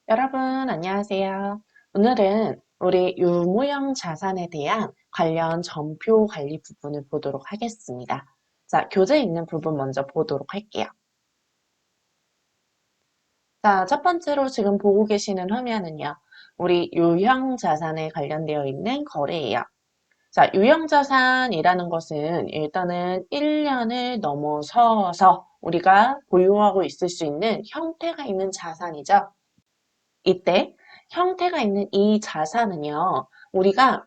여러분, 안녕하세요. 오늘은 우리 유무형 자산에 대한 관련 전표 관리 부분을 보도록 하겠습니다. 자, 교재에 있는 부분 먼저 보도록 할게요. 자, 첫 번째로 지금 보고 계시는 화면은요. 우리 유형 자산에 관련되어 있는 거래예요. 자, 유형 자산이라는 것은 일단은 1년을 넘어서서 우리가 보유하고 있을 수 있는 형태가 있는 자산이죠. 이때 형태가 있는 이 자산은요, 우리가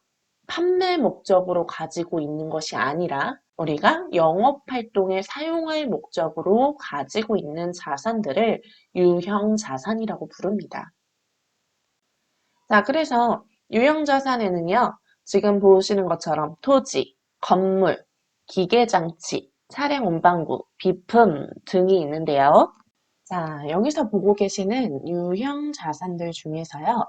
판매 목적으로 가지고 있는 것이 아니라 우리가 영업 활동에 사용할 목적으로 가지고 있는 자산들을 유형 자산이라고 부릅니다. 자, 그래서 유형 자산에는요, 지금 보시는 것처럼 토지, 건물, 기계장치, 차량 운반구, 비품 등이 있는데요. 자, 여기서 보고 계시는 유형 자산들 중에서요.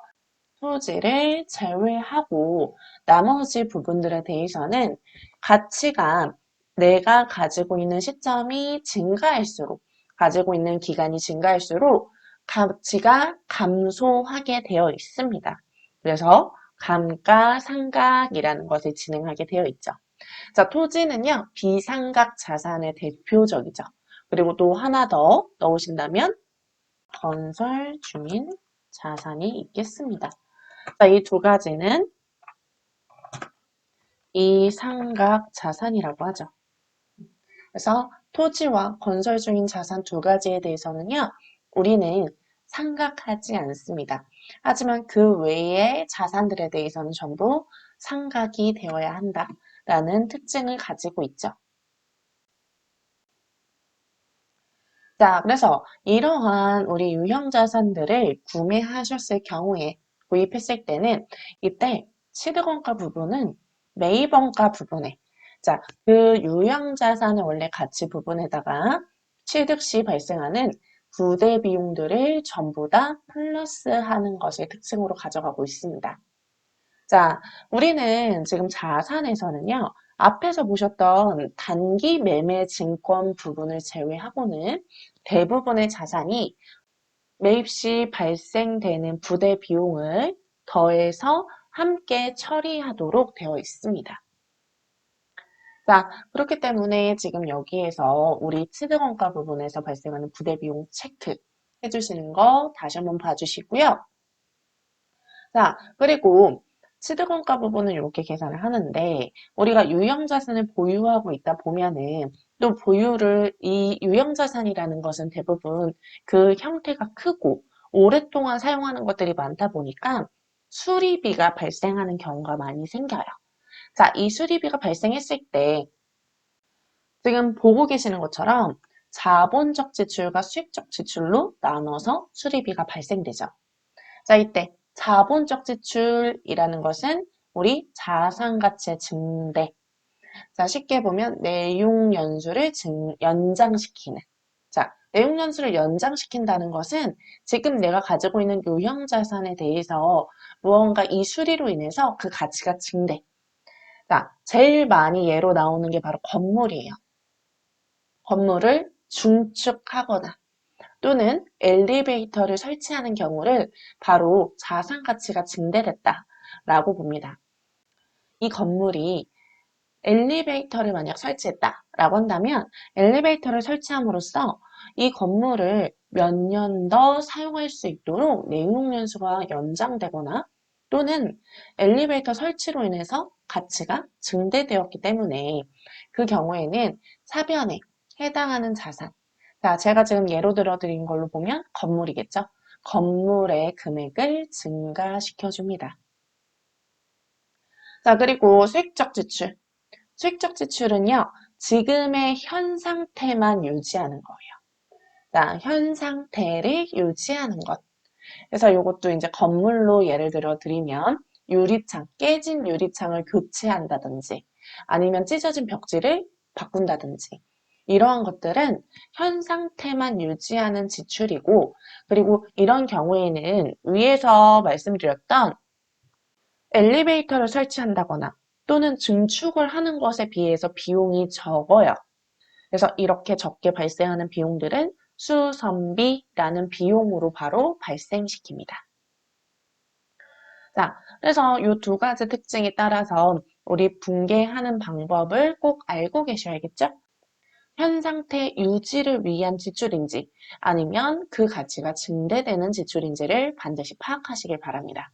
토지를 제외하고 나머지 부분들에 대해서는 가치가 내가 가지고 있는 시점이 증가할수록, 가지고 있는 기간이 증가할수록 가치가 감소하게 되어 있습니다. 그래서 감가상각이라는 것을 진행하게 되어 있죠. 자, 토지는요, 비상각 자산의 대표적이죠. 그리고 또 하나 더 넣으신다면 건설 중인 자산이 있겠습니다. 자, 이 두 가지는 이상각 자산이라고 하죠. 그래서 토지와 건설 중인 자산 두 가지에 대해서는요, 우리는 상각하지 않습니다. 하지만 그 외의 자산들에 대해서는 전부 상각이 되어야 한다라는 특징을 가지고 있죠. 자, 그래서 이러한 우리 유형 자산들을 구매하셨을 경우에 구입했을 때는 이때 취득원가 부분은 매입원가 부분에 자, 그 유형 자산의 원래 가치 부분에다가 취득 시 발생하는 부대 비용들을 전부 다 플러스하는 것을 특징으로 가져가고 있습니다. 자, 우리는 지금 자산에서는요, 앞에서 보셨던 단기 매매 증권 부분을 제외하고는 대부분의 자산이 매입 시 발생되는 부대 비용을 더해서 함께 처리하도록 되어 있습니다. 자, 그렇기 때문에 지금 여기에서 우리 취득원가 부분에서 발생하는 부대 비용 체크 해주시는 거 다시 한번 봐주시고요. 자, 그리고 취득원가 부분은 이렇게 계산을 하는데 우리가 유형자산을 보유하고 있다 보면은 또 이 유형자산이라는 것은 대부분 그 형태가 크고 오랫동안 사용하는 것들이 많다 보니까 수리비가 발생하는 경우가 많이 생겨요. 자, 이 수리비가 발생했을 때 지금 보고 계시는 것처럼 자본적 지출과 수익적 지출로 나눠서 수리비가 발생되죠. 자, 이때 자본적 지출이라는 것은 우리 자산 가치의 증대. 자, 쉽게 보면 내용 연수를 연장시키는. 자, 내용 연수를 연장시킨다는 것은 지금 내가 가지고 있는 유형 자산에 대해서 무언가 이 수리로 인해서 그 가치가 증대. 자, 제일 많이 예로 나오는 게 바로 건물이에요. 건물을 중축하거나 또는 엘리베이터를 설치하는 경우를 바로 자산 가치가 증대됐다라고 봅니다. 이 건물이 엘리베이터를 만약 설치했다라고 한다면 엘리베이터를 설치함으로써 이 건물을 몇 년 더 사용할 수 있도록 내용 연수가 연장되거나 또는 엘리베이터 설치로 인해서 가치가 증대되었기 때문에 그 경우에는 사변에 해당하는 자산. 자, 제가 지금 예로 들어 드린 걸로 보면 건물이겠죠. 건물의 금액을 증가시켜줍니다. 자, 그리고 수익적 지출. 수익적 지출은요, 지금의 현 상태만 유지하는 거예요. 자, 현 상태를 유지하는 것. 그래서 이것도 이제 건물로 예를 들어 드리면 유리창, 깨진 유리창을 교체한다든지 아니면 찢어진 벽지를 바꾼다든지 이러한 것들은 현 상태만 유지하는 지출이고 그리고 이런 경우에는 위에서 말씀드렸던 엘리베이터를 설치한다거나 또는 증축을 하는 것에 비해서 비용이 적어요. 그래서 이렇게 적게 발생하는 비용들은 수선비라는 비용으로 바로 발생시킵니다. 자, 그래서 이 두 가지 특징에 따라서 우리 분개하는 방법을 꼭 알고 계셔야겠죠? 현 상태 유지를 위한 지출인지 아니면 그 가치가 증대되는 지출인지를 반드시 파악하시길 바랍니다.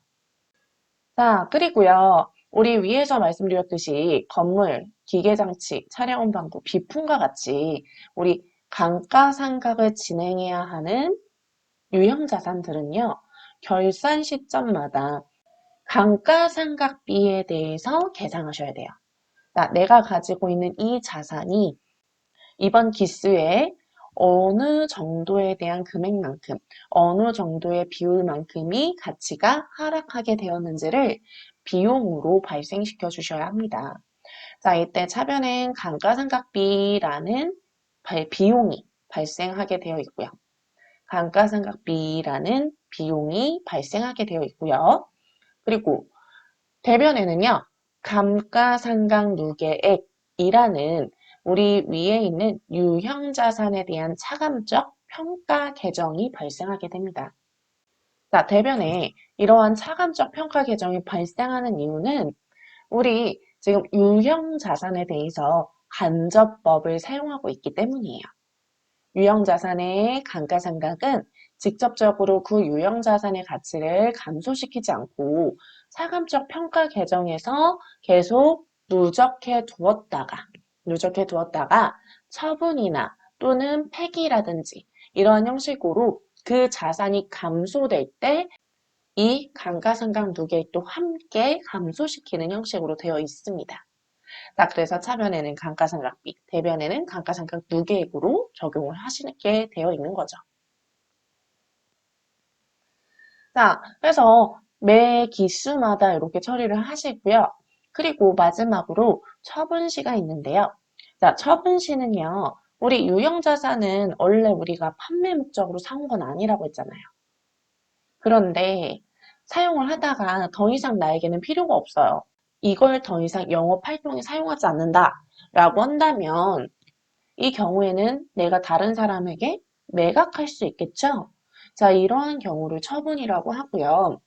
자, 그리고요. 우리 위에서 말씀드렸듯이 건물, 기계장치, 차량원 방구, 비품과 같이 우리 감가상각을 진행해야 하는 유형자산들은요. 결산 시점마다 감가상각비에 대해서 계상하셔야 돼요. 자, 내가 가지고 있는 이 자산이 이번 기수에 어느 정도에 대한 금액만큼, 어느 정도의 비율만큼이 가치가 하락하게 되었는지를 비용으로 발생시켜 주셔야 합니다. 자, 이때 차변엔 감가상각비라는 비용이 발생하게 되어 있고요. 감가상각비라는 비용이 발생하게 되어 있고요. 그리고 대변에는요, 감가상각누계액이라는 우리 위에 있는 유형자산에 대한 차감적 평가 계정이 발생하게 됩니다. 자, 대변에 이러한 차감적 평가 계정이 발생하는 이유는 우리 지금 유형자산에 대해서 간접법을 사용하고 있기 때문이에요. 유형자산의 감가상각은 직접적으로 그 유형자산의 가치를 감소시키지 않고 차감적 평가 계정에서 계속 누적해 두었다가 처분이나 또는 폐기라든지 이러한 형식으로 그 자산이 감소될 때 이 감가상각 누계액도 함께 감소시키는 형식으로 되어 있습니다. 자, 그래서 차변에는 감가상각비, 대변에는 감가상각 누계액으로 적용을 하시게 되어 있는 거죠. 자, 그래서 매 기수마다 이렇게 처리를 하시고요. 그리고 마지막으로 처분시가 있는데요. 자, 처분시는요. 우리 유형자산은 원래 우리가 판매 목적으로 사온 건 아니라고 했잖아요. 그런데 사용을 하다가 더 이상 나에게는 필요가 없어요. 이걸 더 이상 영업 활동에 사용하지 않는다 라고 한다면 이 경우에는 내가 다른 사람에게 매각할 수 있겠죠? 자, 이러한 경우를 처분이라고 하고요.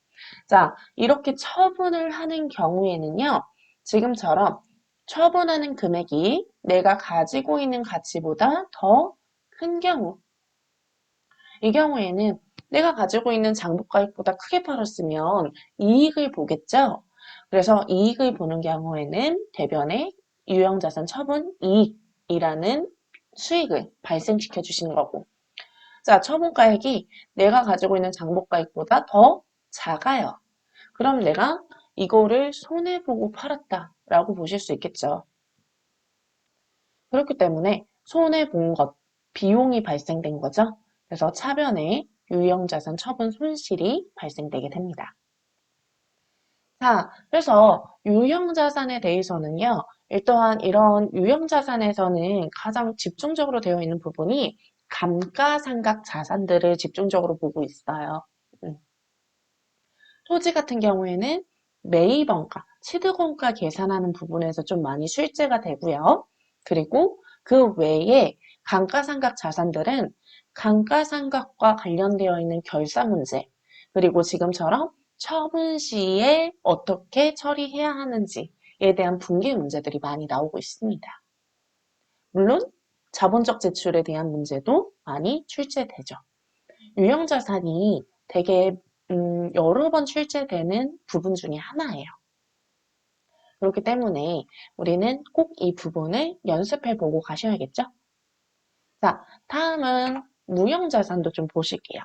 자, 이렇게 처분을 하는 경우에는요. 지금처럼 처분하는 금액이 내가 가지고 있는 가치보다 더 큰 경우 이 경우에는 내가 가지고 있는 장부가액보다 크게 팔았으면 이익을 보겠죠? 그래서 이익을 보는 경우에는 대변에 유형자산 처분 이익이라는 수익을 발생시켜 주시는 거고 자, 처분가액이 내가 가지고 있는 장부가액보다 더 작아요. 그럼 내가 이거를 손해보고 팔았다라고 보실 수 있겠죠. 그렇기 때문에 손해본 것, 비용이 발생된 거죠. 그래서 차변에 유형자산 처분 손실이 발생되게 됩니다. 자, 그래서 유형자산에 대해서는요. 일단 이런 유형자산에서는 가장 집중적으로 되어 있는 부분이 감가상각 자산들을 집중적으로 보고 있어요. 토지 같은 경우에는 매입원가, 취득원가 계산하는 부분에서 좀 많이 출제가 되고요. 그리고 그 외에 감가상각 자산들은 감가상각과 관련되어 있는 결사 문제, 그리고 지금처럼 처분 시에 어떻게 처리해야 하는지에 대한 분개 문제들이 많이 나오고 있습니다. 물론 자본적 제출에 대한 문제도 많이 출제되죠. 유형자산이 되게 여러 번 출제되는 부분 중에 하나예요. 그렇기 때문에 우리는 꼭 이 부분을 연습해 보고 가셔야겠죠? 자, 다음은 무형자산도 좀 보실게요.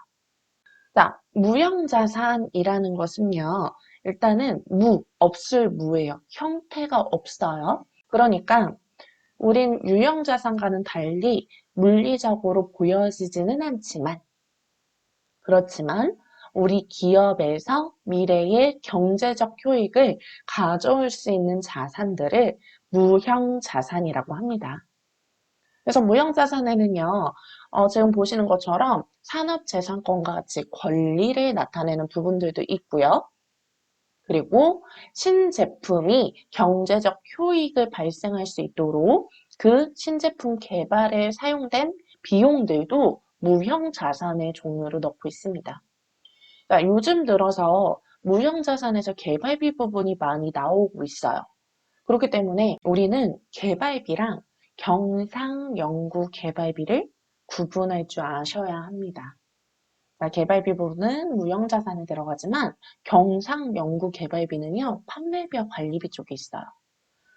자, 무형자산이라는 것은요, 일단은 없을 무예요. 형태가 없어요. 그러니까 우린 유형자산과는 달리 물리적으로 보여지지는 않지만, 그렇지만 우리 기업에서 미래의 경제적 효익을 가져올 수 있는 자산들을 무형자산이라고 합니다. 그래서 무형자산에는요, 지금 보시는 것처럼 산업재산권과 같이 권리를 나타내는 부분들도 있고요. 그리고 신제품이 경제적 효익을 발생할 수 있도록 그 신제품 개발에 사용된 비용들도 무형 자산의 종류를 넣고 있습니다. 그러니까 요즘 들어서 무형 자산에서 개발비 부분이 많이 나오고 있어요. 그렇기 때문에 우리는 개발비랑 경상연구 개발비를 구분할 줄 아셔야 합니다. 그러니까 개발비 부분은 무형 자산에 들어가지만 경상연구 개발비는요, 판매비와 관리비 쪽에 있어요.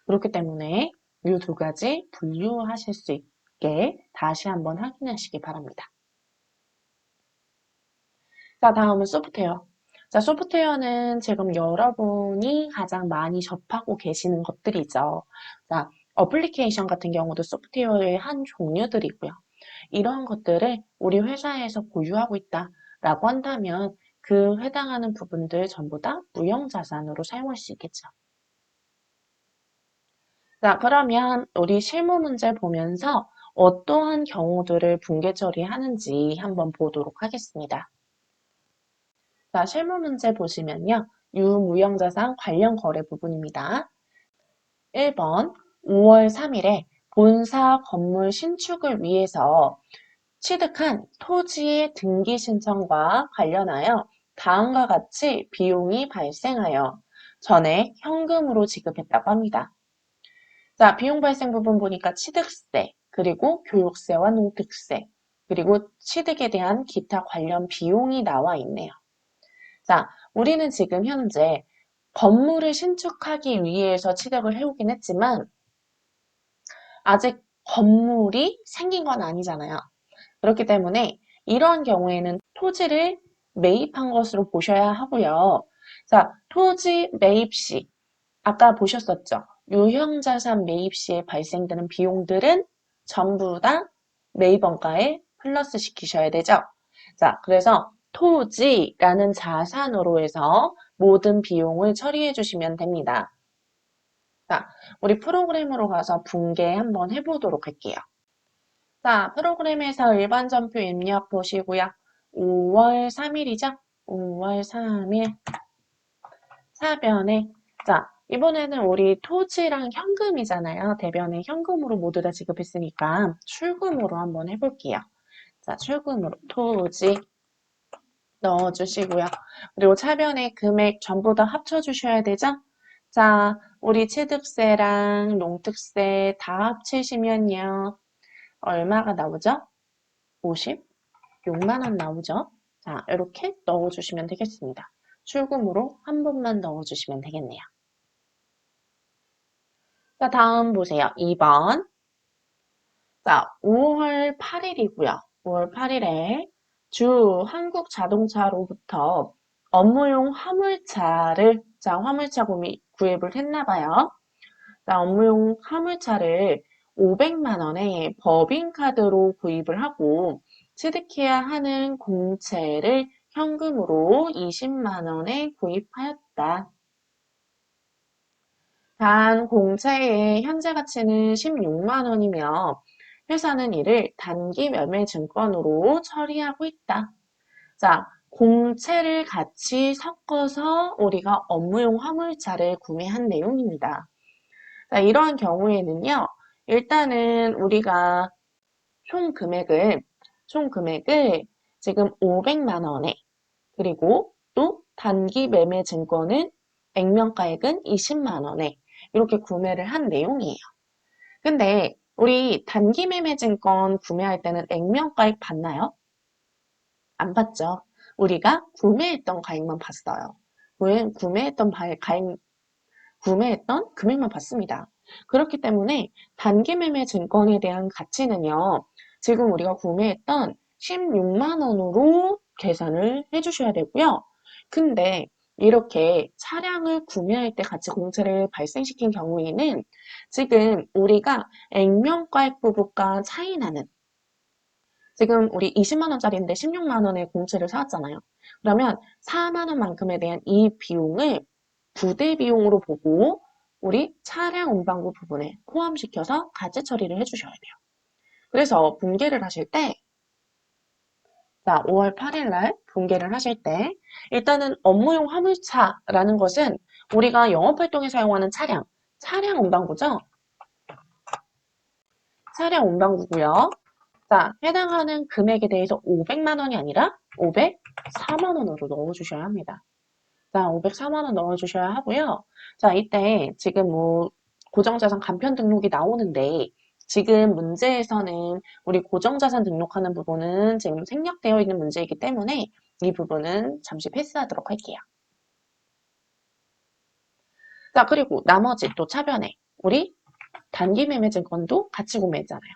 그렇기 때문에 이 두 가지 분류하실 수 있게 다시 한번 확인하시기 바랍니다. 자, 다음은 소프트웨어. 자, 소프트웨어는 지금 여러분이 가장 많이 접하고 계시는 것들이죠. 자, 어플리케이션 같은 경우도 소프트웨어의 한 종류들이고요. 이러한 것들을 우리 회사에서 보유하고 있다라고 한다면 그 해당하는 부분들 전부 다 무형자산으로 사용할 수 있겠죠. 자, 그러면 우리 실무 문제 보면서 어떠한 경우들을 분계 처리하는지 한번 보도록 하겠습니다. 자, 실무 문제 보시면요. 유무형자산 관련 거래 부분입니다. 1번 5월 3일에 본사 건물 신축을 위해서 취득한 토지의 등기 신청과 관련하여 다음과 같이 비용이 발생하여 전액 현금으로 지급했다고 합니다. 자, 비용 발생 부분 보니까 취득세, 그리고 교육세와 농특세, 그리고 취득에 대한 기타 관련 비용이 나와 있네요. 자, 우리는 지금 현재 건물을 신축하기 위해서 취득을 해오긴 했지만 아직 건물이 생긴 건 아니잖아요. 그렇기 때문에 이러한 경우에는 토지를 매입한 것으로 보셔야 하고요. 자, 토지 매입 시 아까 보셨었죠? 유형자산 매입 시에 발생되는 비용들은 전부 다 매입원가에 플러스 시키셔야 되죠. 자, 그래서 토지라는 자산으로 해서 모든 비용을 처리해 주시면 됩니다. 자, 우리 프로그램으로 가서 분계 한번 해보도록 할게요. 자, 프로그램에서 일반 전표 입력 보시고요. 5월 3일이죠? 5월 3일 사변에 자, 이번에는 우리 토지랑 현금이잖아요. 대변에 현금으로 모두 다 지급했으니까 출금으로 한번 해볼게요. 자, 출금으로 토지 넣어주시고요. 그리고 차변에 금액 전부 다 합쳐주셔야 되죠? 자, 우리 취득세랑 농특세 다 합치시면요. 얼마가 나오죠? 56만 원 나오죠? 자, 이렇게 넣어주시면 되겠습니다. 출금으로 한 번만 넣어주시면 되겠네요. 자, 다음 보세요. 2번. 자, 5월 8일이고요. 5월 8일에 주 한국자동차로부터 업무용 화물차를, 자, 화물차 구입을 했나 봐요. 자, 업무용 화물차를 500만 원에 법인카드로 구입을 하고 취득해야 하는 공채를 현금으로 20만 원에 구입하였다. 단 공채의 현재 가치는 16만 원이며 회사는 이를 단기 매매 증권으로 처리하고 있다. 자, 공채를 같이 섞어서 우리가 업무용 화물차를 구매한 내용입니다. 자, 이러한 경우에는요, 일단은 우리가 총 금액을 지금 500만 원에, 그리고 또 단기 매매 증권은 액면가액은 20만 원에 이렇게 구매를 한 내용이에요. 근데 우리 단기 매매 증권 구매할 때는 액면가액 봤나요? 안 봤죠. 우리가 구매했던 가액만 봤어요. 구매했던 금액만 봤습니다. 그렇기 때문에 단기 매매 증권에 대한 가치는요, 지금 우리가 구매했던 16만 원으로 계산을 해주셔야 되고요. 근데 이렇게 차량을 구매할 때 가치 공제를 발생시킨 경우에는 지금 우리가 액면가액 부분과 차이 나는 지금 우리 20만 원짜리인데 16만 원의 공채를 사왔잖아요. 그러면 4만 원만큼에 대한 이 비용을 부대 비용으로 보고 우리 차량 운반구 부분에 포함시켜서 가치 처리를 해주셔야 돼요. 그래서 분계를 하실 때, 자, 5월 8일 날 분계를 하실 때, 일단은 업무용 화물차라는 것은 우리가 영업활동에 사용하는 차량 운반구죠? 차량 운반구고요. 자, 해당하는 금액에 대해서 500만 원이 아니라 504만 원으로 넣어주셔야 합니다. 자, 504만 원 넣어주셔야 하고요. 자, 이때 지금 뭐 고정자산 간편 등록이 나오는데 지금 문제에서는 우리 고정자산 등록하는 부분은 지금 생략되어 있는 문제이기 때문에 이 부분은 잠시 패스하도록 할게요. 자, 그리고 나머지 또 차변에 우리 단기 매매 증권도 같이 구매했잖아요.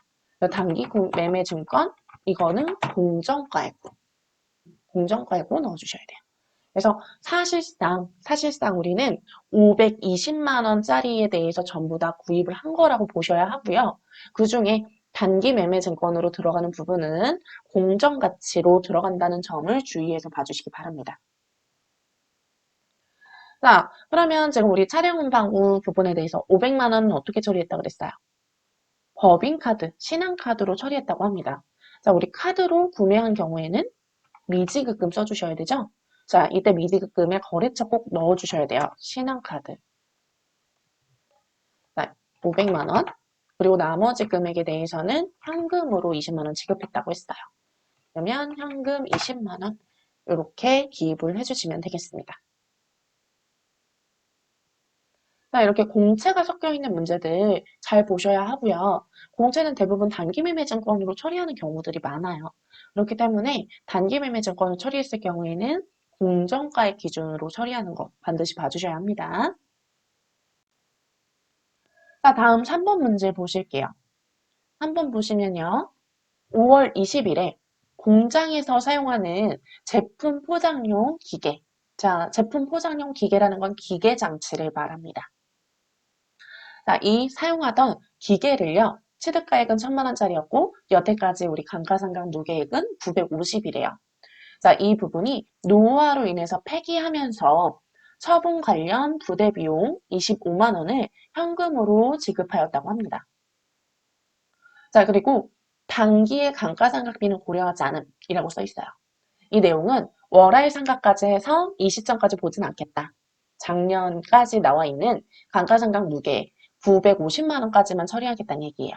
단기 매매 증권 이거는 공정가액으로 넣어주셔야 돼요. 그래서 사실상 우리는 520만 원짜리에 대해서 전부 다 구입을 한 거라고 보셔야 하고요. 그 중에 단기 매매 증권으로 들어가는 부분은 공정가치로 들어간다는 점을 주의해서 봐주시기 바랍니다. 자, 그러면 지금 우리 차량 운반구 부분에 대해서 500만 원은 어떻게 처리했다 그랬어요? 법인카드, 신한카드로 처리했다고 합니다. 자, 우리 카드로 구매한 경우에는 미지급금 써주셔야 되죠? 자, 이때 미지급금에 거래처 꼭 넣어주셔야 돼요. 신한카드. 자, 500만 원. 그리고 나머지 금액에 대해서는 현금으로 20만 원 지급했다고 했어요. 그러면 현금 20만 원 이렇게 기입을 해주시면 되겠습니다. 자, 이렇게 공채가 섞여 있는 문제들 잘 보셔야 하고요. 공채는 대부분 단기 매매 증권으로 처리하는 경우들이 많아요. 그렇기 때문에 단기 매매 증권을 처리했을 경우에는 공정가액 기준으로 처리하는 거 반드시 봐주셔야 합니다. 자, 다음 3번 문제 보실게요. 3번 보시면요. 5월 20일에 공장에서 사용하는 제품 포장용 기계. 자, 제품 포장용 기계라는 건 기계 장치를 말합니다. 자, 이 사용하던 기계를요. 취득가액은 1,000만 원짜리였고 여태까지 우리 감가상각 누계액은 950이래요. 자, 이 부분이 노후화로 인해서 폐기하면서 처분 관련 부대 비용 25만 원을 현금으로 지급하였다고 합니다. 자, 그리고 단기의 감가상각비는 고려하지 않음이라고 써 있어요. 이 내용은 월할 상각까지 해서 이 시점까지 보진 않겠다. 작년까지 나와 있는 감가상각 무게 950만 원까지만 처리하겠다는 얘기예요.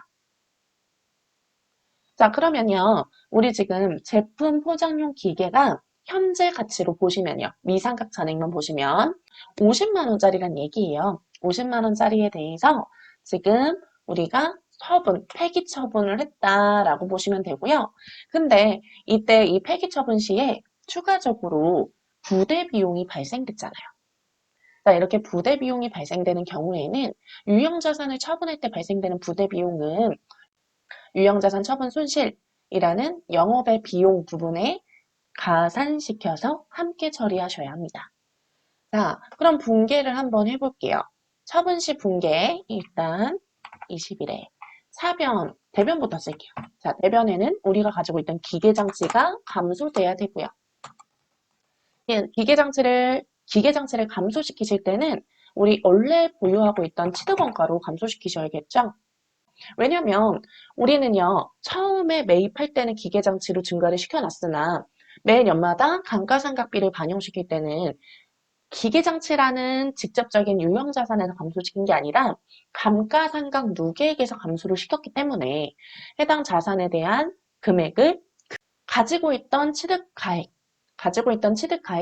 자, 그러면요. 우리 지금 제품 포장용 기계가 현재 가치로 보시면요. 미상각 잔액만 보시면 50만 원짜리란 얘기예요. 50만 원짜리에 대해서 지금 우리가 폐기 처분을 했다라고 보시면 되고요. 근데 이때 이 폐기 처분 시에 추가적으로 부대 비용이 발생됐잖아요. 자, 이렇게 부대 비용이 발생되는 경우에는 유형자산을 처분할 때 발생되는 부대 비용은 유형자산 처분 손실이라는 영업의 비용 부분에 가산시켜서 함께 처리하셔야 합니다. 자, 그럼 분계를 한번 해볼게요. 처분 시 분계 일단 20일에 대변부터 쓸게요. 자, 대변에는 우리가 가지고 있던 기계장치가 감소돼야 되고요. 기계장치를 감소시키실 때는 우리 원래 보유하고 있던 취득원가로 감소시키셔야겠죠? 왜냐면 우리는요, 처음에 매입할 때는 기계장치로 증가를 시켜놨으나 매년마다 감가상각비를 반영시킬 때는 기계장치라는 직접적인 유형자산에서 감소시킨 게 아니라 감가상각 누계액에서 감소를 시켰기 때문에 해당 자산에 대한 금액을 가지고 있던 취득가액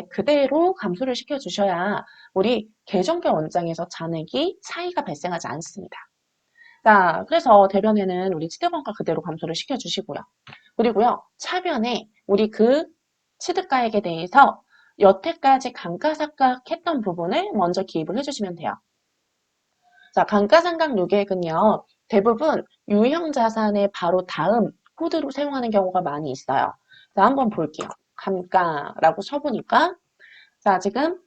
그대로 감소를 시켜주셔야 우리 계정계 원장에서 잔액이 차이가 발생하지 않습니다. 자, 그래서 대변에는 우리 취득원가 그대로 감소를 시켜주시고요. 그리고요, 차변에 우리 그 취득가액에 대해서 여태까지 감가상각했던 부분을 먼저 기입을 해주시면 돼요. 자, 감가상각 요계액은요, 대부분 유형자산의 바로 다음 코드로 사용하는 경우가 많이 있어요. 자, 한번 볼게요. 감가라고 쳐보니까, 자, 지금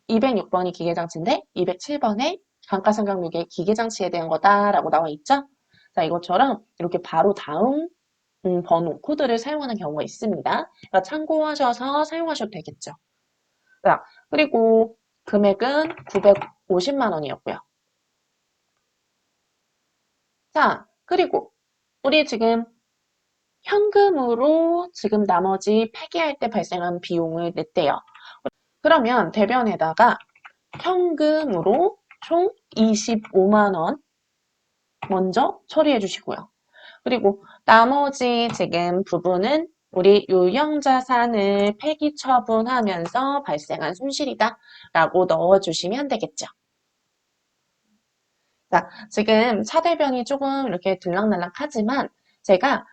206번이 기계장치인데 207번에 감가상각 요계액 기계장치에 대한 거다라고 나와 있죠? 자, 이것처럼 이렇게 바로 다음 번호, 코드를 사용하는 경우가 있습니다. 그러니까 참고하셔서 사용하셔도 되겠죠. 자, 그리고 금액은 950만 원이었고요. 자, 그리고 우리 지금 현금으로 지금 나머지 폐기할 때 발생한 비용을 냈대요. 그러면 대변에다가 현금으로 총 25만 원 먼저 처리해 주시고요. 그리고 나머지 지금 부분은 우리 유형자산을 폐기 처분하면서 발생한 손실이다 라고 넣어주시면 되겠죠. 자, 지금 차대변이 조금 이렇게 들락날락하지만 제가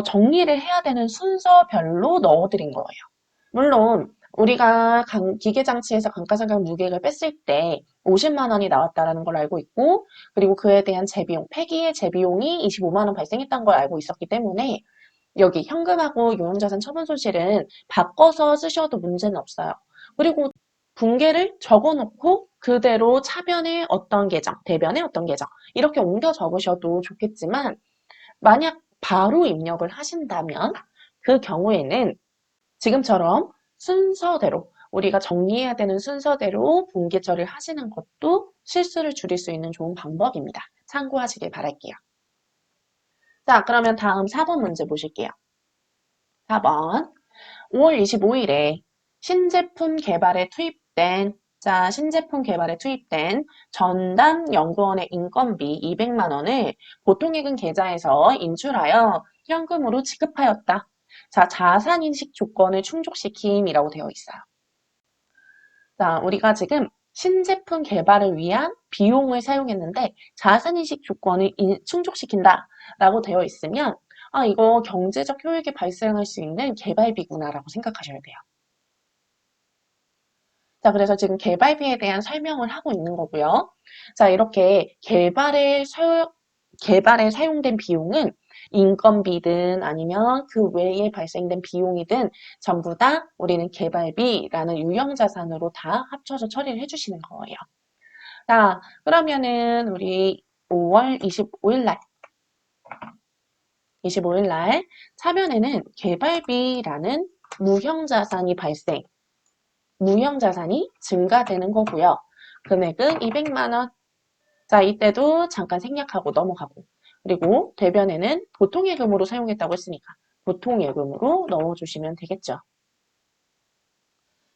정리를 해야 되는 순서별로 넣어드린 거예요. 물론 우리가 기계장치에서 감가상각 무게를 뺐을 때 50만 원이 나왔다는 걸 알고 있고 그리고 그에 대한 재비용, 폐기의 재비용이 25만 원 발생했던 걸 알고 있었기 때문에 여기 현금하고 유형자산 처분 손실은 바꿔서 쓰셔도 문제는 없어요. 그리고 분계를 적어놓고 그대로 차변에 어떤 계정, 대변에 어떤 계정 이렇게 옮겨 적으셔도 좋겠지만 만약 바로 입력을 하신다면 그 경우에는 지금처럼 순서대로 우리가 정리해야 되는 순서대로 분계 처리를 하시는 것도 실수를 줄일 수 있는 좋은 방법입니다. 참고하시길 바랄게요. 자, 그러면 다음 4번 문제 보실게요. 4번. 5월 25일에 신제품 개발에 투입된 신제품 개발에 투입된 전담 연구원의 인건비 200만 원을 보통예금 계좌에서 인출하여 현금으로 지급하였다. 자, 자산인식 조건을 충족시킴이라고 되어 있어요. 자, 우리가 지금 신제품 개발을 위한 비용을 사용했는데 자산인식 조건을 충족시킨다 라고 되어 있으면 이거 경제적 효익이 발생할 수 있는 개발비구나라고 생각하셔야 돼요. 자, 그래서 지금 개발비에 대한 설명을 하고 있는 거고요. 자, 이렇게 개발에 사용된 비용은 인건비든 아니면 그 외에 발생된 비용이든 전부 다 우리는 개발비라는 유형자산으로 다 합쳐서 처리를 해주시는 거예요. 자, 그러면은 우리 5월 25일 날 차변에는 개발비라는 무형자산이 증가되는 거고요. 금액은 200만 원. 자, 이때도 잠깐 생략하고 넘어가고. 그리고 대변에는 보통예금으로 사용했다고 했으니까 보통예금으로 넣어주시면 되겠죠.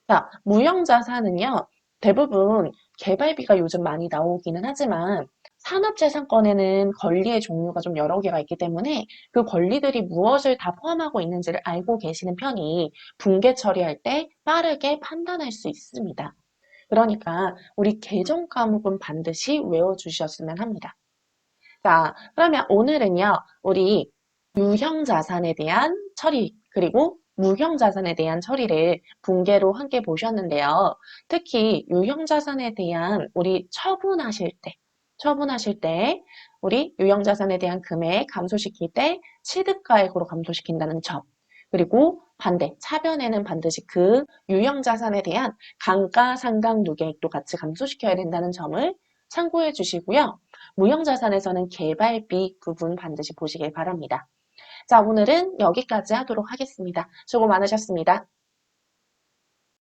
자, 무형자산은요. 대부분 개발비가 요즘 많이 나오기는 하지만 산업재산권에는 권리의 종류가 좀 여러 개가 있기 때문에 그 권리들이 무엇을 다 포함하고 있는지를 알고 계시는 편이 분계 처리할 때 빠르게 판단할 수 있습니다. 그러니까 우리 계정 과목은 반드시 외워주셨으면 합니다. 자, 그러면 오늘은요, 우리 유형자산에 대한 처리, 그리고 무형자산에 대한 처리를 분계로 함께 보셨는데요. 특히 유형자산에 대한 우리 처분하실 때, 우리 유형자산에 대한 금액 감소시킬 때 취득가액으로 감소시킨다는 점, 그리고 반대, 차변에는 반드시 그 유형자산에 대한 감가상각 누계액도 같이 감소시켜야 된다는 점을 참고해 주시고요. 무형자산에서는 개발비 부분 반드시 보시길 바랍니다. 자, 오늘은 여기까지 하도록 하겠습니다. 수고 많으셨습니다.